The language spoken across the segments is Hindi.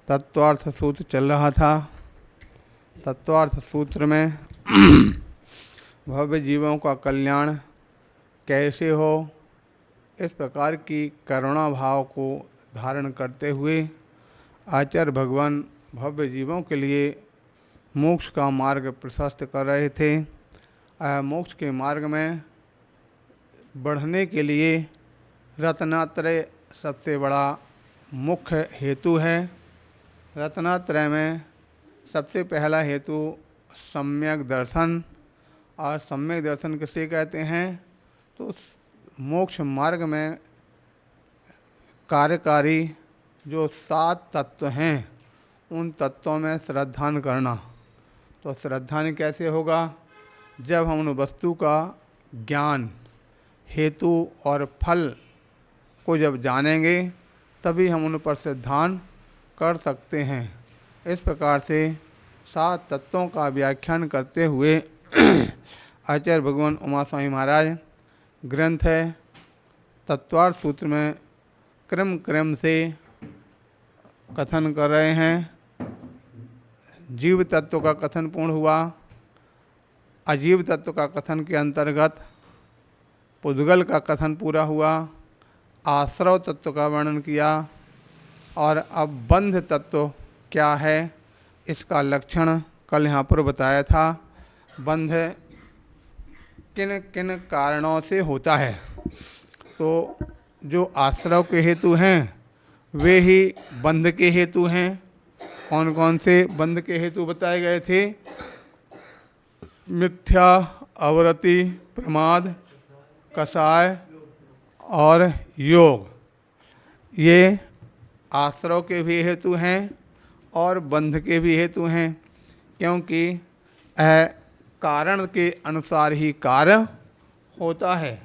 तत्वार्थ सूत्र चल रहा था। तत्वार्थ सूत्र में भव्य जीवों का कल्याण कैसे हो, इस प्रकार की करुणा भाव को धारण करते हुए आचार्य भगवान भव्य जीवों के लिए मोक्ष का मार्ग प्रशस्त कर रहे थे। मोक्ष के मार्ग में बढ़ने के लिए रत्नात्रय सबसे बड़ा मुख्य हेतु है। रत्नात्रय में सबसे पहला हेतु सम्यक दर्शन, और सम्यक दर्शन किसे कहते हैं, तो मोक्ष मार्ग में कार्यकारी जो 7 तत्व हैं उन तत्वों में श्रद्धान करना। तो श्रद्धान कैसे होगा, जब हम उन वस्तु का ज्ञान, हेतु और फल को जब जानेंगे तभी हम उन पर श्रद्धान कर सकते हैं। इस प्रकार से 7 तत्वों का व्याख्यान करते हुए आचार्य भगवान उमा स्वामी महाराज ग्रंथ है तत्वार्थ सूत्र में क्रम क्रम से कथन कर रहे हैं। जीव तत्व का कथन पूर्ण हुआ, अजीव तत्व का कथन के अंतर्गत पुद्गल का कथन पूरा हुआ, आश्रव तत्व का वर्णन किया, और अब बंध तत्व क्या है इसका लक्षण कल यहाँ पर बताया था। बंध किन किन कारणों से होता है, तो जो आश्रव के हेतु हैं वे ही बंध के हेतु हैं। कौन कौन से बंध के हेतु बताए गए थे, मिथ्या, अवरति, प्रमाद, कषाय और योग, ये आश्रव के भी हेतु हैं और बंध के भी हेतु हैं, क्योंकि कारण के अनुसार ही कार्य होता है।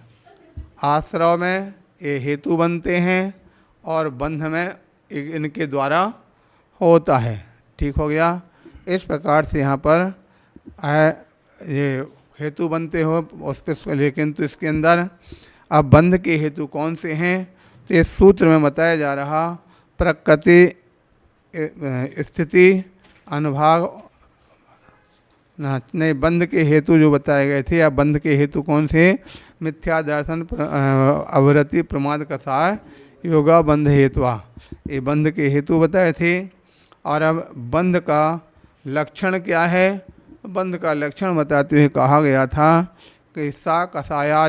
आश्रव में ये हेतु बनते हैं और बंध में इनके द्वारा होता है। ठीक हो गया। इस प्रकार से यहाँ पर ये हेतु बनते हो उस पर, लेकिन तो इसके अंदर अब बंध के हेतु कौन से हैं, तो इस सूत्र में बताया जा रहा प्रकृति, स्थिति, अनुभाग, नहीं, बंध के हेतु जो बताए गए थे, या बंध के हेतु कौन से, मिथ्या दर्शन, अवरति, प्रमाद, कषाय, योगा, बंध हेतुआ, ये बंध के हेतु बताए थे। और अब बंध का लक्षण क्या है, बंध का लक्षण बताते हुए कहा गया था कि सा कषाया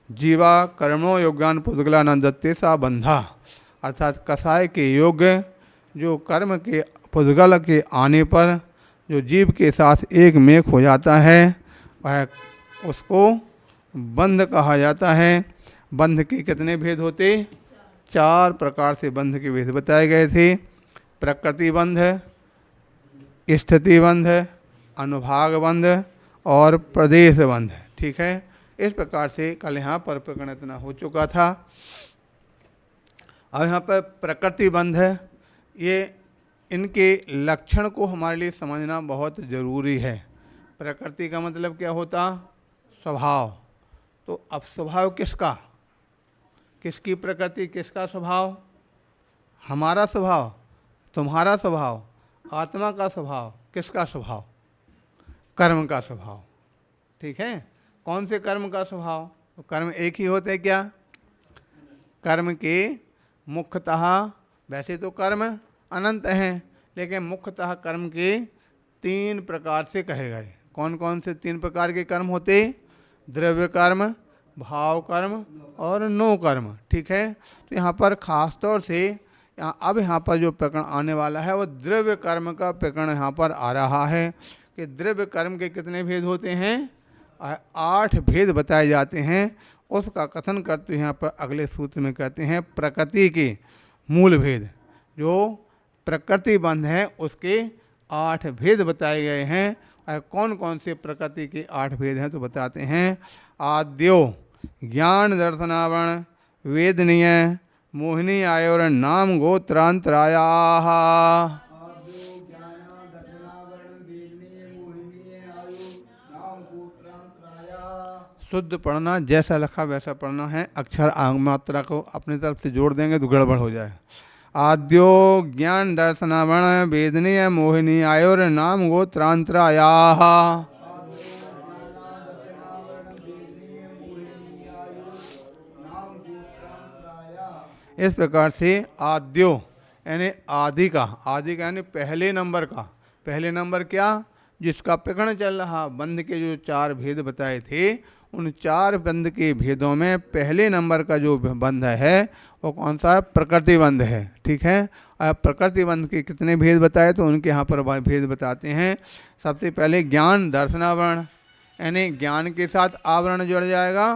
जीवा कर्मो योज्ञान पुद्गला न दत्ते सा बंधा, अर्थात कषाय के योग्य जो कर्म के पुद्गल के आने पर जो जीव के साथ एक मेक हो जाता है वह उसको बंध कहा जाता है। बंध के कितने भेद होते, 4 प्रकार से बंध के भेद बताए गए थे। प्रकृति बंध, स्थिति बंध, अनुभाग बंध और प्रदेश बंध। ठीक है, इस प्रकार से कल यहाँ पर प्रकरण इतना हो चुका था। अब यहाँ पर प्रकृति बंध है, ये इनके लक्षण को हमारे लिए समझना बहुत ज़रूरी है। प्रकृति का मतलब क्या होता, स्वभाव। तो अब स्वभाव किसका, किसकी प्रकृति, किसका स्वभाव, हमारा स्वभाव, तुम्हारा स्वभाव, आत्मा का स्वभाव, किसका स्वभाव, कर्म का स्वभाव। ठीक है, कौन से कर्म का स्वभाव, तो कर्म एक ही होते हैं क्या, कर्म के मुख्यतः, वैसे तो कर्म अनंत हैं लेकिन मुख्यतः कर्म के 3 प्रकार से कहे गए। कौन कौन से 3 प्रकार के कर्म होते, द्रव्य कर्म, भाव कर्म और नो कर्म। ठीक है, तो यहाँ पर खास तौर से यहाँ पर जो प्रकरण आने वाला है वो द्रव्य कर्म का प्रकरण यहाँ पर आ रहा है कि द्रव्य कर्म के कितने भेद होते हैं, 8 भेद बताए जाते हैं। उसका कथन करते हैं यहाँ पर अगले सूत्र में कहते हैं प्रकृति के मूल भेद। जो प्रकृति बंध है उसके 8 भेद बताए गए हैं। कौन कौन से प्रकृति के 8 भेद हैं तो बताते हैं। आद्यो ज्ञान दर्शनावरण वेदनीय मोहिनी आयोर नाम गोत्रांतराया। शुद्ध पढ़ना, जैसा लिखा वैसा पढ़ना है, अक्षर मात्रा को अपनी तरफ से जोड़ देंगे तो गड़बड़ हो जाए। आद्यो ज्ञान दर्शनावरण वेदनीय मोहिनी आयोर्नाम गोत्रांतरायाः। इस प्रकार से आद्यो यानी आदि का, आदि का यानी पहले नंबर का। पहले नंबर क्या? जिसका प्रकरण चल रहा, बंध के जो 4 भेद बताए थे, उन 4 बंध के भेदों में पहले नंबर का जो बंध है वो कौन सा है? प्रकृति बंध है। ठीक है। अब प्रकृति बंध के कितने भेद बताए तो उनके यहाँ पर भेद बताते हैं। सबसे पहले ज्ञान दर्शनावरण, यानी ज्ञान के साथ आवरण जुड़ जाएगा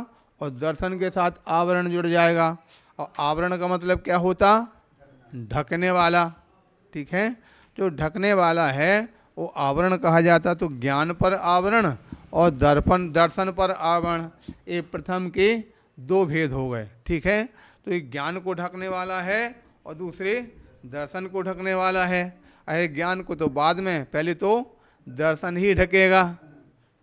और दर्शन के साथ आवरण जुड़ जाएगा। और आवरण का मतलब क्या होता? ढकने वाला। ठीक है। जो ढकने वाला है वो आवरण कहा जाता। तो ज्ञान पर आवरण और दर्शन पर आवरण, ये प्रथम के 2 भेद हो गए। ठीक है। तो एक ज्ञान को ढकने वाला है और दूसरे दर्शन को ढकने वाला है। अरे ज्ञान को तो बाद में, पहले तो दर्शन ही ढकेगा।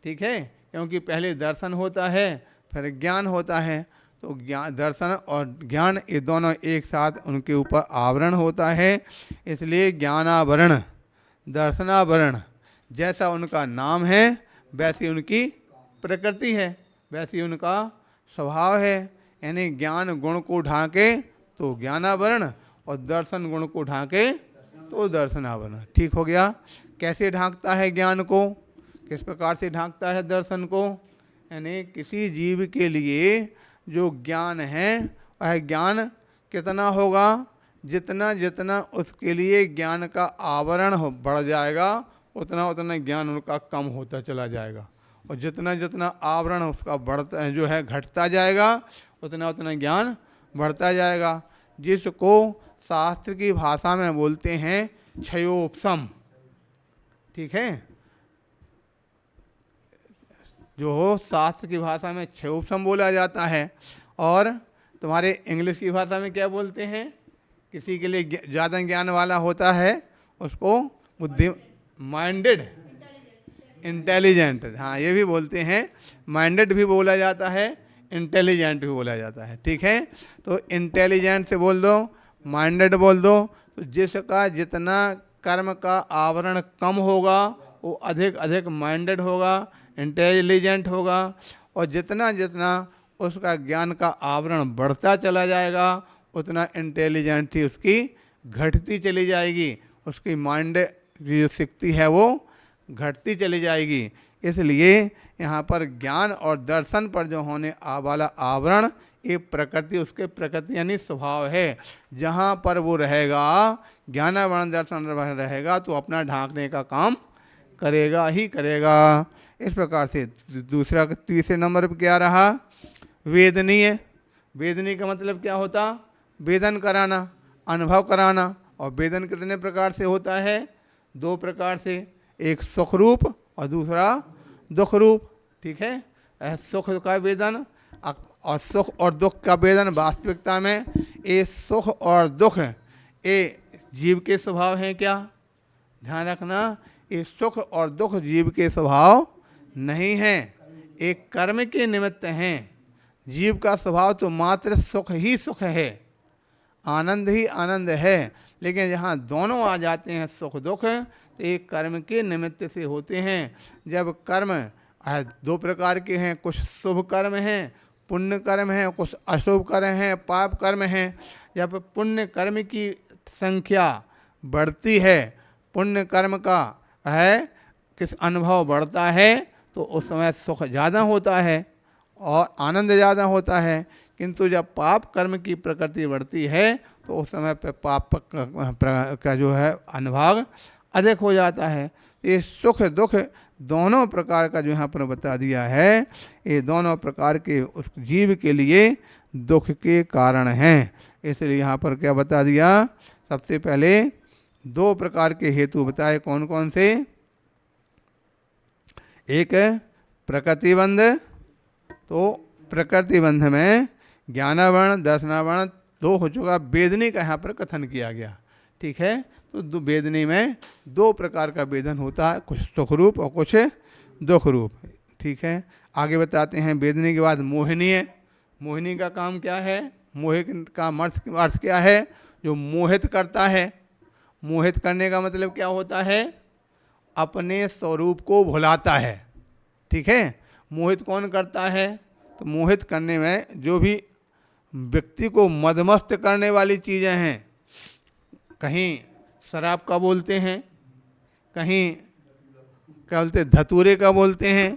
ठीक है। क्योंकि पहले दर्शन होता है फिर ज्ञान होता है। तो ज्ञान, दर्शन और ज्ञान ये दोनों एक साथ उनके ऊपर आवरण होता है। इसलिए ज्ञानावरण दर्शनावरण, जैसा उनका नाम है वैसी उनकी प्रकृति है, वैसी उनका स्वभाव है। यानी ज्ञान गुण को ढांके तो ज्ञानावरण और दर्शन गुण को ढांके तो दर्शनावरण। ठीक हो गया। कैसे ढांकता है ज्ञान को? किस प्रकार से ढांकता है दर्शन को? यानी किसी जीव के लिए जो ज्ञान है वह ज्ञान कितना होगा? जितना जितना उसके लिए ज्ञान का आवरण बढ़ जाएगा उतना उतना ज्ञान उनका कम होता चला जाएगा। और जितना जितना आवरण उसका बढ़ता जो है घटता जाएगा उतना उतना ज्ञान बढ़ता जाएगा। जिसको शास्त्र की भाषा में बोलते हैं क्षयोपशम। ठीक है। जो शास्त्र की भाषा में क्षयोपशम बोला जाता है। और तुम्हारे इंग्लिश की भाषा में क्या बोलते हैं? किसी के लिए ज़्यादा ज्ञान वाला होता है उसको बुद्धि, माइंडेड, इंटेलिजेंट। हाँ, ये भी बोलते हैं। माइंडेड भी बोला जाता है, इंटेलिजेंट भी बोला जाता है। ठीक है। तो इंटेलिजेंट से बोल दो, माइंडेड बोल दो। तो जिसका जितना कर्म का आवरण कम होगा वो अधिक अधिक माइंडेड होगा, इंटेलिजेंट होगा। और जितना जितना उसका ज्ञान का आवरण बढ़ता चला जाएगा उतना इंटेलिजेंसी उसकी घटती चली जाएगी, उसकी माइंड की जो शक्ति है वो घटती चली जाएगी। इसलिए यहाँ पर ज्ञान और दर्शन पर जो होने वाला आवरण ये प्रकृति, उसके प्रकृति यानी स्वभाव है। जहाँ पर वो रहेगा, ज्ञानावरण दर्शन रहेगा तो अपना ढांकने का काम करेगा ही करेगा। इस प्रकार से दूसरा, तीसरे नंबर पर क्या रहा? वेदनीय। वेदनीय का मतलब क्या होता? वेदन कराना, अनुभव कराना। और वेदन कितने प्रकार से होता है? 2 प्रकार से, एक सुख रूप और दूसरा दुख रूप। ठीक है। सुख का वेदन और सुख और दुख का वेदन, वास्तविकता में ये सुख और दुख ये जीव के स्वभाव हैं क्या? ध्यान रखना, ये सुख और दुख जीव के स्वभाव नहीं हैं, एक कर्म के निमित्त हैं। जीव का स्वभाव तो मात्र सुख ही सुख है, आनंद ही आनंद है। लेकिन यहाँ दोनों आ जाते हैं सुख दुख, तो एक कर्म के निमित्त से होते हैं। जब कर्म 2 प्रकार के हैं, कुछ शुभ कर्म हैं, पुण्य कर्म हैं, कुछ अशुभ कर्म हैं, पाप कर्म हैं। जब पुण्य कर्म की संख्या बढ़ती है, पुण्य कर्म का है किस अनुभव बढ़ता है तो उस समय सुख ज़्यादा होता है और आनंद ज़्यादा होता है। किंतु जब पाप कर्म की प्रकृति बढ़ती है तो उस समय पे पाप का जो है अनुभाग अधिक हो जाता है। ये सुख दुख दोनों प्रकार का जो यहाँ पर बता दिया है, ये दोनों प्रकार के उस जीव के लिए दुख के कारण हैं। इसलिए यहाँ पर क्या बता दिया? सबसे पहले 2 प्रकार के हेतु बताए। कौन कौन से? एक प्रकृतिबंध, तो प्रकृतिबंध में ज्ञानावरण दर्शनावरण 2 हो चुका। वेदनी का यहाँ पर कथन किया गया। ठीक है। तो वेदनी में 2 प्रकार का वेदन होता है, कुछ सुख रूप और कुछ दुख रूप। ठीक है। आगे बताते हैं वेदनी के बाद मोहिनी है। मोहिनी का काम क्या है? मोह का अर्थ क्या है? जो मोहित करता है। मोहित करने का मतलब क्या होता है? अपने स्वरूप को भुलाता है। ठीक है, मोहित कौन करता है? तो मोहित करने में जो भी व्यक्ति को मदमस्त करने वाली चीज़ें हैं, कहीं शराब का बोलते हैं, कहीं क्या बोलते धतूरे का बोलते हैं,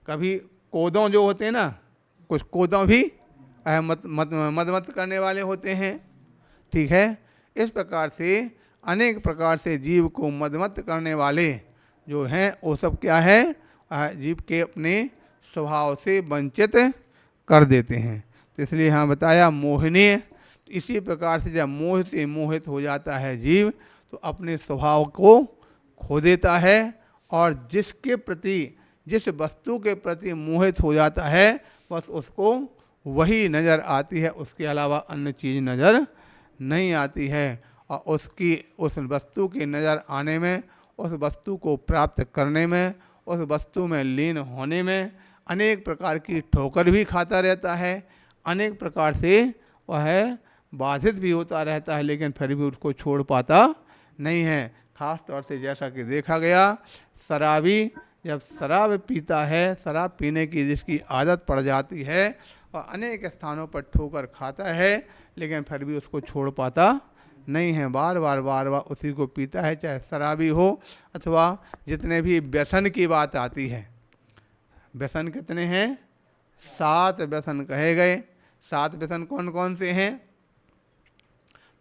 कभी कोदों जो होते हैं ना, कुछ कोदों भी मदमस्त करने वाले होते हैं। ठीक है, इस प्रकार से अनेक प्रकार से जीव को मदमस्त करने वाले जो हैं वो सब क्या है? जीव के अपने स्वभाव से वंचित कर देते हैं। तो इसलिए यहाँ बताया मोहिनी। इसी प्रकार से जब मोह से मोहित हो जाता है जीव तो अपने स्वभाव को खो देता है और जिसके प्रति, जिस वस्तु के प्रति मोहित हो जाता है बस उसको वही नज़र आती है, उसके अलावा अन्य चीज़ नज़र नहीं आती है। और उसकी उस वस्तु के नज़र आने में, उस वस्तु को प्राप्त करने में, उस वस्तु में लीन होने में अनेक प्रकार की ठोकर भी खाता रहता है, अनेक प्रकार से वह बाधित भी होता रहता है, लेकिन फिर भी उसको छोड़ पाता नहीं है। खास तौर से जैसा कि देखा गया, शराबी जब शराब पीता है, शराब पीने की जिसकी आदत पड़ जाती है और अनेक स्थानों पर ठोकर खाता है, लेकिन फिर भी उसको छोड़ पाता नहीं है, बार बार उसी को पीता है, चाहे शराबी हो अथवा जितने भी व्यसन की बात आती है। व्यसन कितने हैं? 7 व्यसन कहे गए। 7 व्यसन कौन कौन से हैं?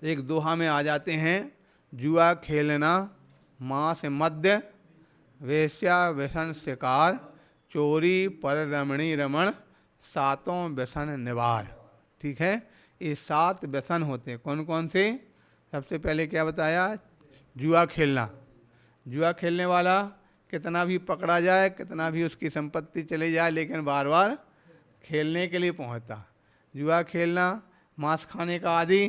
तो एक दोहा में आ जाते हैं, जुआ खेलना, मांस मद्य, वेश्या व्यसन शिकार, चोरी पर रमणी रमण, 7 व्यसन निवार। ठीक है, ये 7 व्यसन होते हैं। कौन कौन से? सबसे पहले क्या बताया? जुआ खेलना। जुआ खेलने वाला कितना भी पकड़ा जाए, कितना भी उसकी संपत्ति चली जाए, लेकिन बार बार खेलने के लिए पहुंचता। जुआ खेलना, मांस खाने का आदि,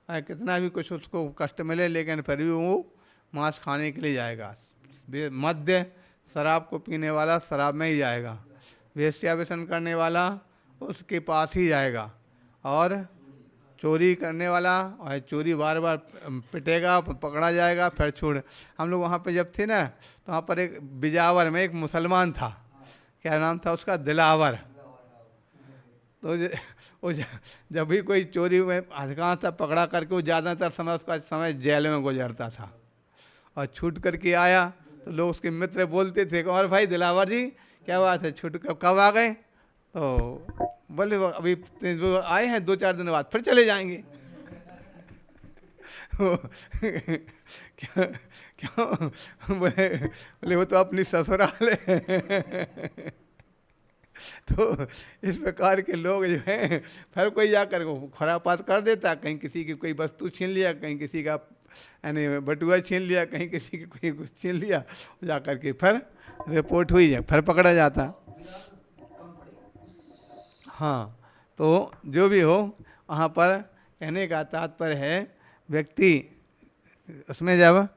कितना भी कुछ उसको कष्ट मिले लेकिन फिर भी वो मांस खाने के लिए जाएगा। मद्य, शराब को पीने वाला शराब में ही जाएगा। वेश्या व्यसन करने वाला उसके पास ही जाएगा। और चोरी करने वाला, और चोरी बार बार पिटेगा, पकड़ा जाएगा, फिर छोड़। हम लोग वहाँ पे जब थे ना, तो वहाँ पर एक बिजावर में एक मुसलमान था, क्या नाम था उसका? दिलावर। तो वो जब भी कोई चोरी में अधिकांश था पकड़ा करके, वो ज़्यादातर समय उसका समय जेल में गुजरता था। और छूट करके आया तो लोग उसके मित्र बोलते थे, और भाई दिलावर जी क्या बात है, छूट कब आ गए? तो बोले अभी वो आए हैं, 2-4 दिन बाद फिर चले जाएंगे। क्या क्यों? बोले वो तो अपनी ससुराल है। तो इस प्रकार के लोग जो हैं, फिर कोई जाकर खुरापात कर देता, कहीं किसी की कोई वस्तु छीन लिया, कहीं किसी का यानी बटुआ छीन लिया, कहीं किसी की कोई कुछ छीन लिया, जा कर के फिर रिपोर्ट हुई जाए, फिर पकड़ा जाता। हाँ, तो जो भी हो, वहाँ पर कहने का तात्पर्य है, व्यक्ति उसमें जब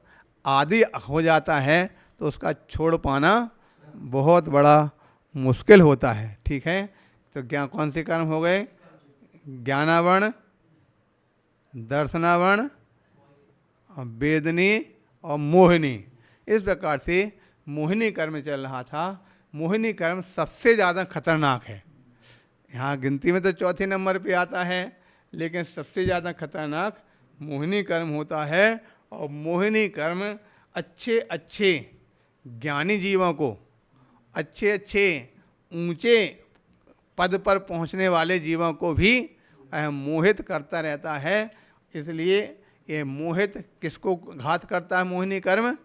आदि हो जाता है तो उसका छोड़ पाना बहुत बड़ा मुश्किल होता है। ठीक है, तो क्या कौन से कर्म हो गए? ज्ञानावरण, दर्शनावरण, वेदनी और मोहिनी। इस प्रकार से मोहिनी कर्म चल रहा था। मोहिनी कर्म सबसे ज़्यादा खतरनाक है। यहाँ गिनती में तो चौथे नंबर पे आता है, लेकिन सबसे ज़्यादा खतरनाक मोहिनी कर्म होता है। और मोहिनी कर्म अच्छे अच्छे ज्ञानी जीवों को, अच्छे अच्छे ऊंचे पद पर पहुंचने वाले जीवों को भी मोहित करता रहता है। इसलिए ये मोहित किसको घात करता है? मोहिनी कर्म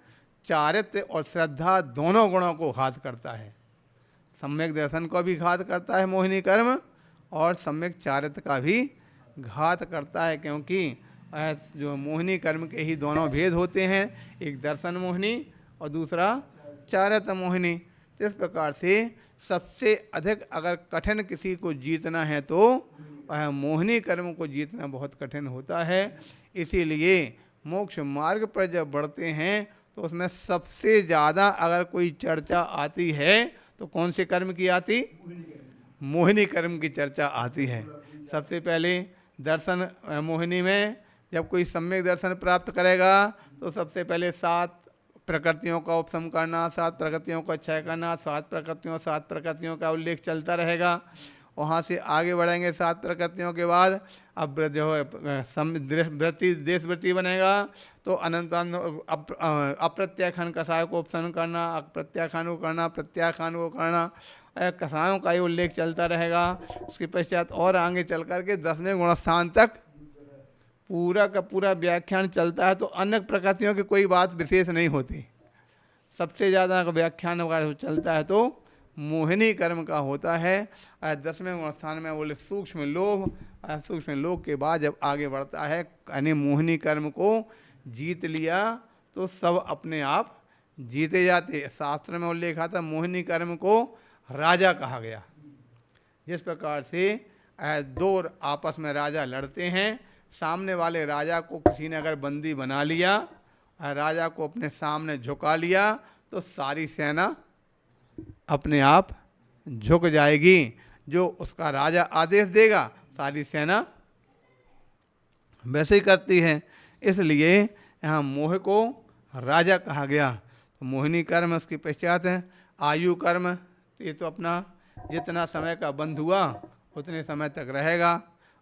चारित्र्य और श्रद्धा दोनों गुणों को घात करता है। सम्यक दर्शन को भी घात करता है मोहिनी कर्म, और सम्यक चारित्र्य का भी घात करता है, क्योंकि जो मोहिनी कर्म के ही दोनों भेद होते हैं, एक दर्शन मोहिनी और दूसरा चारित्र्य मोहिनी। इस प्रकार से सबसे अधिक अगर कठिन किसी को जीतना है तो मोहिनी कर्म को जीतना बहुत कठिन होता है। इसीलिए मोक्ष मार्ग पर जब बढ़ते हैं तो उसमें सबसे ज़्यादा अगर कोई चर्चा आती है तो कौन से कर्म की आती? मोहिनी कर्म की चर्चा आती है। सबसे पहले दर्शन मोहिनी में जब कोई सम्यक दर्शन प्राप्त करेगा तो सबसे पहले 7 प्रकृतियों का उपशम करना, 7 प्रकृतियों का क्षय करना, 7 प्रकृतियों का उल्लेख चलता रहेगा। वहाँ से आगे बढ़ेंगे 7 प्रकृतियों के बाद अब जो है वृत्ति देश वृत्ति बनेगा तो अनंत अप्रत्याखान कषाय को उपशन करना, अप्रत्याखान को करना, प्रत्याखान को करना, कषायों का ही उल्लेख चलता रहेगा। उसके पश्चात और आगे चल करके 10वें गुणस्थान तक पूरा का पूरा व्याख्यान चलता है। तो अन्य प्रकृतियों की कोई बात विशेष नहीं होती, सबसे ज़्यादा व्याख्यान वगैरह चलता है तो मोहिनी कर्म का होता है। 10वें गुणस्थान में बोले सूक्ष्म लोभ। सूक्ष्म लोभ के बाद जब आगे बढ़ता है यानी मोहिनी कर्म को जीत लिया तो सब अपने आप जीते जाते। शास्त्र में उल्लेख आता मोहिनी कर्म को राजा कहा गया। जिस प्रकार से 2 आपस में राजा लड़ते हैं, सामने वाले राजा को किसी ने अगर बंदी बना लिया, राजा को अपने सामने झुका लिया तो सारी सेना अपने आप झुक जाएगी। जो उसका राजा आदेश देगा सारी सेना वैसे ही करती है। इसलिए यहाँ मोह को राजा कहा गया। तो मोहिनी कर्म, उसके पश्चात है आयु कर्म। ये तो अपना जितना समय का बंध हुआ उतने समय तक रहेगा।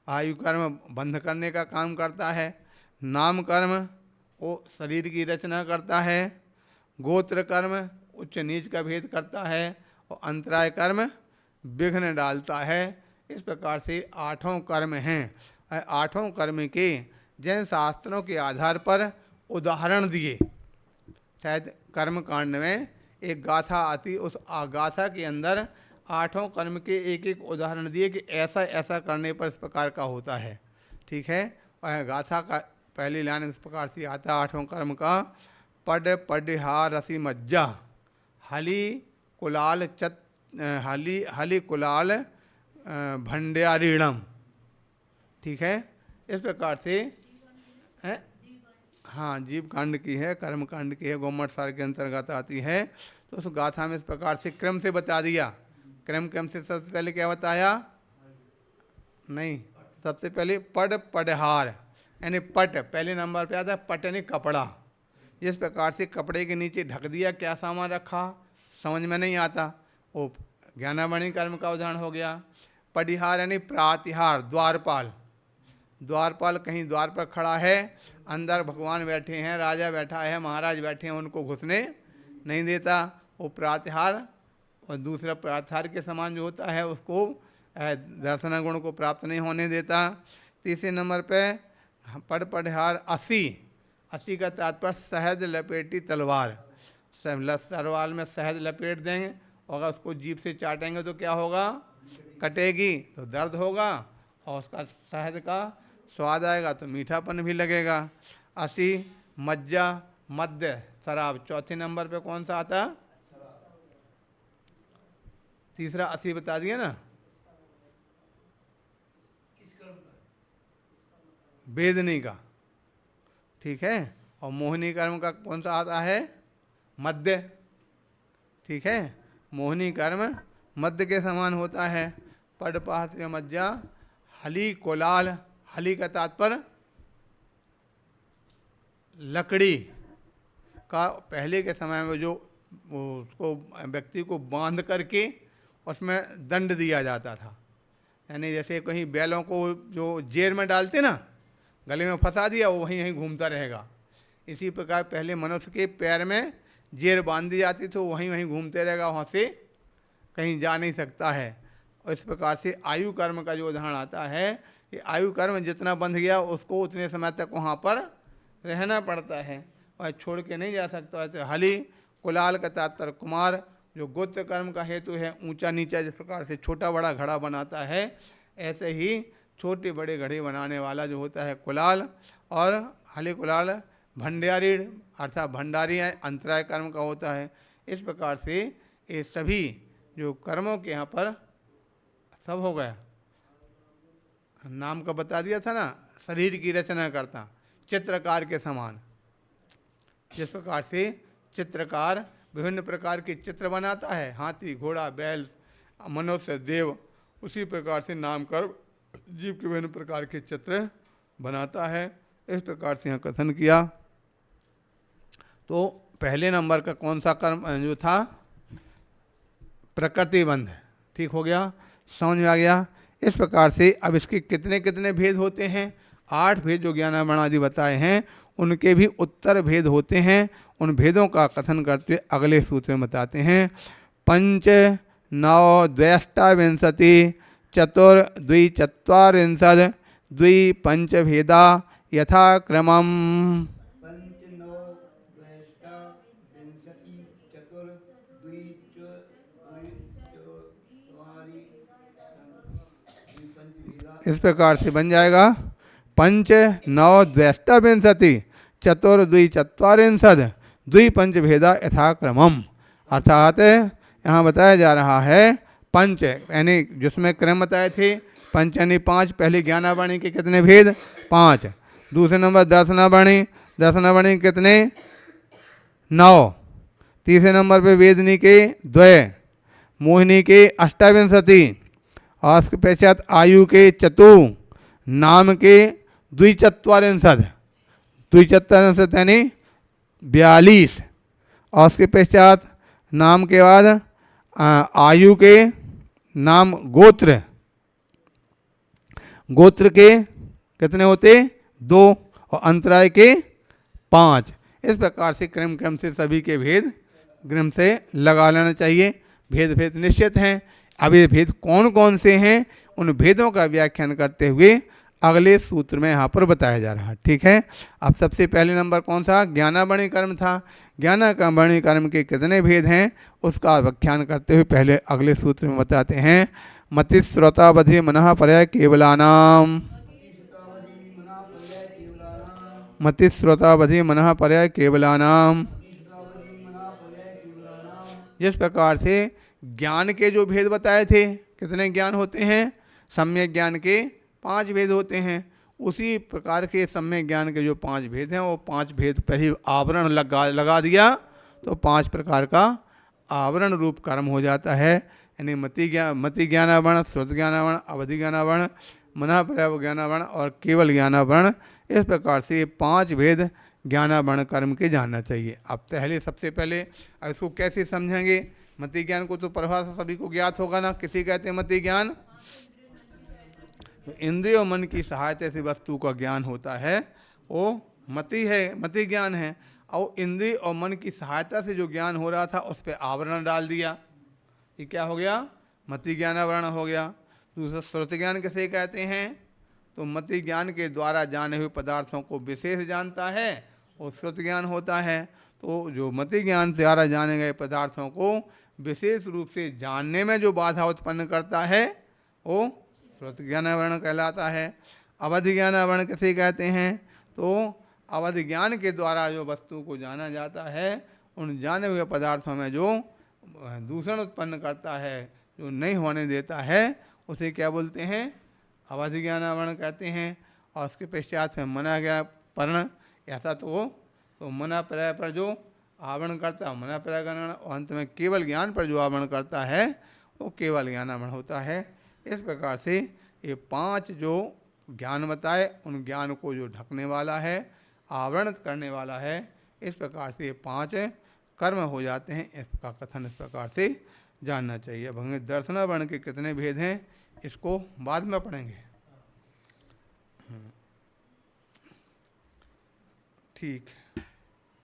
आयु कर्म बंध करने का काम करता है। नाम कर्म वो शरीर की रचना करता है। गोत्र कर्म उच्च नीच का भेद करता है। और अंतराय कर्म विघ्न डालता है। इस प्रकार से 8 कर्म हैं। 8 कर्म के जैन शास्त्रों के आधार पर उदाहरण दिए। शायद कर्म कांड में एक गाथा आती, उस गाथा के अंदर 8 कर्म के एक उदाहरण दिए कि ऐसा ऐसा करने पर इस प्रकार का होता है। ठीक है। और गाथा का पहली लाइन इस प्रकार से आता है 8 कर्म का। पड पडिहा रसी मज्जा हली कुलाल हली कुलाल भंड्यारीणम। ठीक है। इस प्रकार से है। हाँ, जीव कांड की है, कर्म कांड की है, गोमठ सार के अंतर्गत आती है। तो उस गाथा में इस प्रकार से क्रम से बता दिया। क्रम से सबसे पहले क्या बताया? नहीं, सबसे पहले पड पडहार यानी पट पहले नंबर पे आता है। पट यानी कपड़ा। जिस प्रकार से कपड़े के नीचे ढक दिया, क्या सामान रखा समझ में नहीं आता, वो ज्ञानामणि कर्म का उदाहरण हो गया। पडिहार यानी प्रातिहार, द्वारपाल। द्वारपाल कहीं द्वार पर खड़ा है, अंदर भगवान बैठे हैं, राजा बैठा है, महाराज बैठे हैं, उनको घुसने नहीं देता, वो प्रातिहार। और दूसरा प्रातिहार के समान जो होता है उसको दर्शन गुण को प्राप्त नहीं होने देता। तीसरे नंबर पे पड पडिहार 80 का तात्पर्य शहद लपेटी तलवार। तलवार में शहद लपेट देंगे और अगर उसको जीभ से चाटेंगे तो क्या होगा? कटेगी तो दर्द होगा और उसका शहद का स्वाद आएगा तो मीठापन भी लगेगा। 80 मज्जा मद्य शराब। चौथे नंबर पे कौन सा आता? तीसरा 80 बता दिया ना, वेदनी का। ठीक है। और मोहिनी कर्म का कौन सा आता है? मद्य। ठीक है। मोहिनी कर्म मद्य के समान होता है। पडपास मज्जा हली कोलाल। हली का तात्पर्य लकड़ी का। पहले के समय में जो उसको व्यक्ति को बांध करके उसमें दंड दिया जाता था। यानी जैसे कहीं बैलों को जो जेर में डालते ना, गले में फंसा दिया, वो वहीं वहीं घूमता रहेगा। इसी प्रकार पहले मनुष्य के पैर में जेर बांध दी जाती तो वहीं वहीं घूमते रहेगा, वहाँ से कहीं जा नहीं सकता है। और इस प्रकार से आयु कर्म का जो उदाहरण आता है कि आयु कर्म जितना बंध गया उसको उतने समय तक वहाँ पर रहना पड़ता है और छोड़ के नहीं जा सकता है। तो हली कुलाल का तात्पर्य कुमार। जो गोत्र कर्म का हेतु है ऊंचा नीचा, जिस प्रकार से छोटा बड़ा घड़ा बनाता है ऐसे ही छोटे बड़े घड़े बनाने वाला जो होता है कुलाल। और हली कुलाल भंड्यारीण अर्थात भंडारी अंतराय कर्म का होता है। इस प्रकार से ये सभी जो कर्मों के यहाँ पर सब हो गया। नाम का बता दिया था ना, शरीर की रचना करता, चित्रकार के समान। जिस प्रकार से चित्रकार विभिन्न प्रकार के चित्र बनाता है, हाथी घोड़ा बैल मनुष्य देव, उसी प्रकार से नाम कर जीव के विभिन्न प्रकार के चित्र बनाता है। इस प्रकार से यहाँ कथन किया। तो पहले नंबर का कौन सा कर्म जो था, प्रकृतिबंध, ठीक हो गया, समझ में आ गया। इस प्रकार से अब इसके कितने कितने भेद होते हैं, 8 भेद जो ज्ञानावरण आदि बताए हैं, उनके भी उत्तर भेद होते हैं। उन भेदों का कथन करते हुए अगले सूत्र में बताते हैं। पंच नौ द्वैष्टाविंशति चतुर्द्विचत्वारिंशद द्वि पंच भेदा यथा क्रमम। इस प्रकार से बन जाएगा पंच नौ द्वैष्टाविंशति चतुर्द्विचत्वारिंशद द्वि पंच भेदा यथाक्रमम। अर्थात यहाँ बताया जा रहा है पंच यानी जिसमें क्रम बताए थे, पंच यानी 5, पहले ज्ञानावरणी के कितने भेद, 5, दूसरे नंबर दर्शनावरणी, दर्शनावरणी कितने, 9, तीसरे नंबर पे वेदनी के द्वय, मोहिनी के अष्टाविंशति, और उसके पश्चात आयु के चतु, नाम के द्विचत्वारिंशद, द्विचत्वारिंशद यानी 42, और उसके पश्चात नाम के बाद आयु के नाम गोत्र, गोत्र के कितने होते 2, और अंतराय के 5। इस प्रकार से क्रम क्रम से सभी के भेद क्रम से लगा लेना चाहिए। भेद भेद निश्चित हैं। अब ये भेद कौन कौन से हैं, उन भेदों का व्याख्यान करते हुए अगले सूत्र में यहाँ पर बताया जा रहा है, ठीक है। अब सबसे पहले नंबर कौन सा, ज्ञानावरणी कर्म था। ज्ञानावरणी कर्म के कितने भेद हैं उसका व्याख्यान करते हुए पहले अगले सूत्र में बताते हैं। मतिश्रोतावधि मनः पर्याय केवलानाम, मतिश्रोतावधि मनः पर्याय केवलानाम। जिस प्रकार से ज्ञान के जो भेद बताए थे, कितने ज्ञान होते हैं, सम्यक ज्ञान के 5 भेद होते हैं, उसी प्रकार के सम्यक ज्ञान के जो 5 भेद हैं वो 5 भेद पर ही आवरण लगा दिया तो 5 प्रकार का आवरण रूप कर्म हो जाता है। यानी मति ज्ञानावरण, श्रुत ज्ञानावरण, अवधि ज्ञानावरण, मनः पर्याय ज्ञानावरण और केवल ज्ञानावरण। इस प्रकार से 5 भेद ज्ञानावरण कर्म के जानना चाहिए। अब पहले सबसे पहले अब इसको कैसे समझेंगे। मति ज्ञान को तो परिभाषा सभी को ज्ञात होगा ना, किसी कहते हैं मति ज्ञान, तो इंद्रिय और मन की सहायता से वस्तु का ज्ञान होता है, वो मति है, मति ज्ञान है। और इंद्रिय और मन की सहायता से जो ज्ञान हो रहा था उस पर आवरण डाल दिया, ये क्या हो गया, मति ज्ञानावरण हो गया। दूसरा श्रुत ज्ञान किसे कहते हैं, तो मति ज्ञान के द्वारा जाने हुए पदार्थों को विशेष जानता है और श्रुत ज्ञान होता है। तो जो मति ज्ञान से द्वारा जाने गए पदार्थों को विशेष रूप से जानने में जो बाधा उत्पन्न करता है वो श्रुत ज्ञानावरण कहलाता है। अवधि ज्ञानावरण किसे कहते हैं, तो अवधि ज्ञान के द्वारा जो वस्तु को जाना जाता है, उन जाने हुए पदार्थों में जो दूषण उत्पन्न करता है, जो नहीं होने देता है, उसे क्या बोलते हैं, अवधि ज्ञानावरण कहते हैं। और उसके पश्चात में मना ज्ञान पर्ण, ऐसा तो मना पर्याय पर जो आवरण करता है मना पर्याय ज्ञानावरण, और अंत में केवल ज्ञान पर जो आवरण करता है वो केवल ज्ञानावरण होता है। इस प्रकार से ये 5 जो ज्ञान बताए, उन ज्ञान को जो ढकने वाला है, आवरण करने वाला है, इस प्रकार से ये 5 कर्म हो जाते हैं। इसका कथन इस प्रकार से जानना चाहिए। अब हमें दर्शनावरण के कितने भेद हैं इसको बाद में पढ़ेंगे, ठीक।